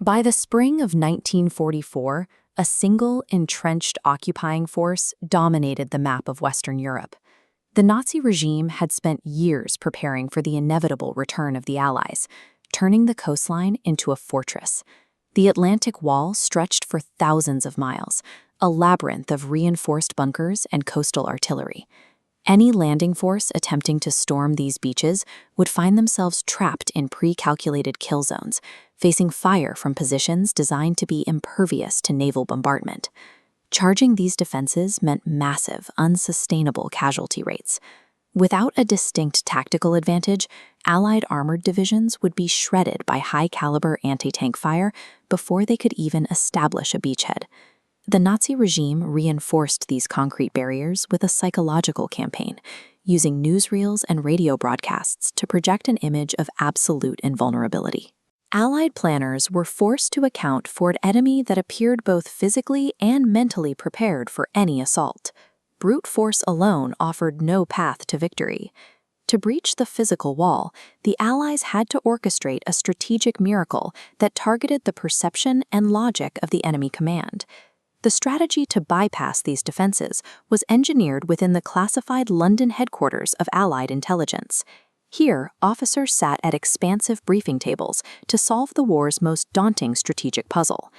By the spring of 1944, a single entrenched occupying force dominated the map of Western Europe. The Nazi regime had spent years preparing for the inevitable return of the Allies, turning the coastline into a fortress. The Atlantic Wall stretched for thousands of miles, a labyrinth of reinforced bunkers and coastal artillery. Any landing force attempting to storm these beaches would find themselves trapped in pre-calculated kill zones, facing fire from positions designed to be impervious to naval bombardment. Charging these defenses meant massive, unsustainable casualty rates. Without a distinct tactical advantage, Allied armored divisions would be shredded by high-caliber anti-tank fire before they could even establish a beachhead. The Nazi regime reinforced these concrete barriers with a psychological campaign, using newsreels and radio broadcasts to project an image of absolute invulnerability. Allied planners were forced to account for an enemy that appeared both physically and mentally prepared for any assault. Brute force alone offered no path to victory. To breach the physical wall, the Allies had to orchestrate a strategic miracle that targeted the perception and logic of the enemy command. The strategy to bypass these defenses was engineered within the classified London headquarters of Allied intelligence. Here, officers sat at expansive briefing tables to solve the war's most daunting strategic puzzle.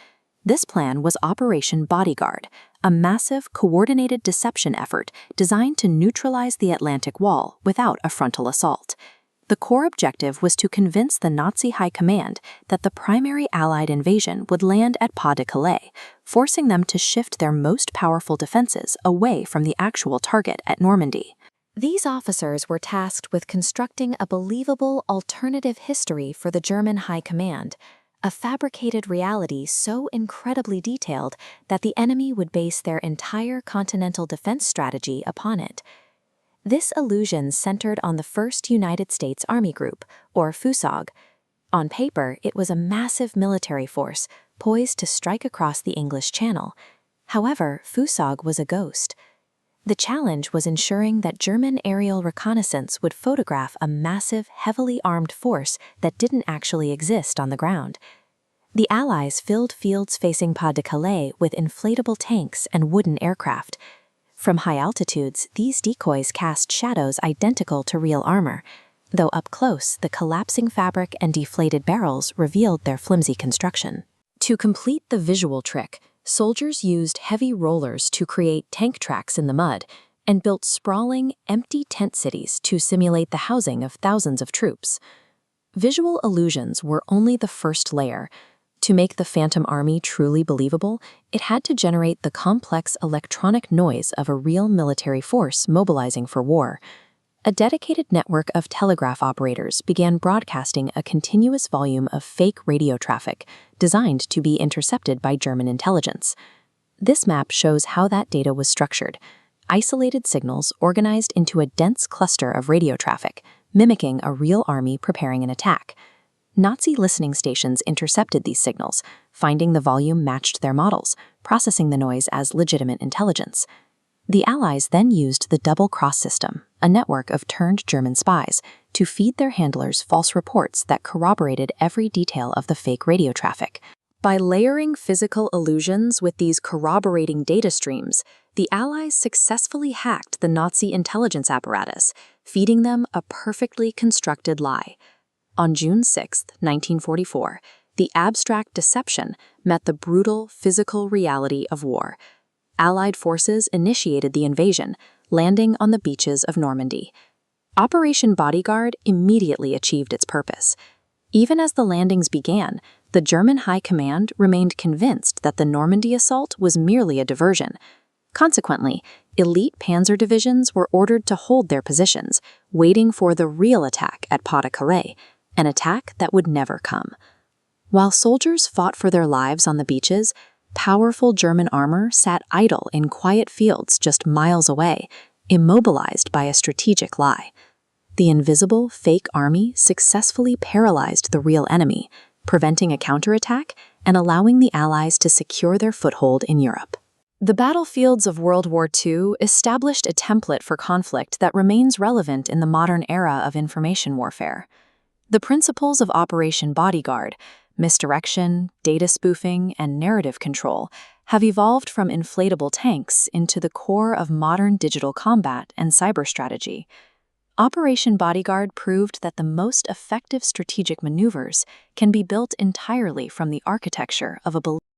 This plan was Operation Bodyguard, a massive, coordinated deception effort designed to neutralize the Atlantic Wall without a frontal assault. The core objective was to convince the Nazi High Command that the primary Allied invasion would land at Pas de Calais, forcing them to shift their most powerful defenses away from the actual target at Normandy. These officers were tasked with constructing a believable alternative history for the German High Command, a fabricated reality so incredibly detailed that the enemy would base their entire continental defense strategy upon it. This illusion centered on the 1st United States Army Group, or FUSOG. On paper, it was a massive military force, poised to strike across the English Channel. However, FUSOG was a ghost. The challenge was ensuring that German aerial reconnaissance would photograph a massive, heavily armed force that didn't actually exist on the ground. The Allies filled fields facing Pas de Calais with inflatable tanks and wooden aircraft. From high altitudes, these decoys cast shadows identical to real armor, though up close, the collapsing fabric and deflated barrels revealed their flimsy construction. To complete the visual trick, soldiers used heavy rollers to create tank tracks in the mud and built sprawling, empty tent cities to simulate the housing of thousands of troops. Visual illusions were only the first layer. To make the Phantom Army truly believable, it had to generate the complex electronic noise of a real military force mobilizing for war. A dedicated network of telegraph operators began broadcasting a continuous volume of fake radio traffic designed to be intercepted by German intelligence. This map shows how that data was structured: isolated signals organized into a dense cluster of radio traffic, mimicking a real army preparing an attack. Nazi listening stations intercepted these signals, finding the volume matched their models, processing the noise as legitimate intelligence. The Allies then used the double-cross system, a network of turned German spies, to feed their handlers false reports that corroborated every detail of the fake radio traffic. By layering physical illusions with these corroborating data streams, the Allies successfully hacked the Nazi intelligence apparatus, feeding them a perfectly constructed lie. On June 6, 1944, the abstract deception met the brutal physical reality of war. Allied forces initiated the invasion, landing on the beaches of Normandy. Operation Bodyguard immediately achieved its purpose. Even as the landings began, the German High Command remained convinced that the Normandy assault was merely a diversion. Consequently, elite panzer divisions were ordered to hold their positions, waiting for the real attack at Pas de Calais, an attack that would never come. While soldiers fought for their lives on the beaches, powerful German armor sat idle in quiet fields just miles away, immobilized by a strategic lie. The invisible, fake army successfully paralyzed the real enemy, preventing a counterattack and allowing the Allies to secure their foothold in Europe. The battlefields of World War II established a template for conflict that remains relevant in the modern era of information warfare. The principles of Operation Bodyguard, Misdirection, data spoofing, and narrative control have evolved from inflatable tanks into the core of modern digital combat and cyber strategy. Operation Bodyguard proved that the most effective strategic maneuvers can be built entirely from the architecture of a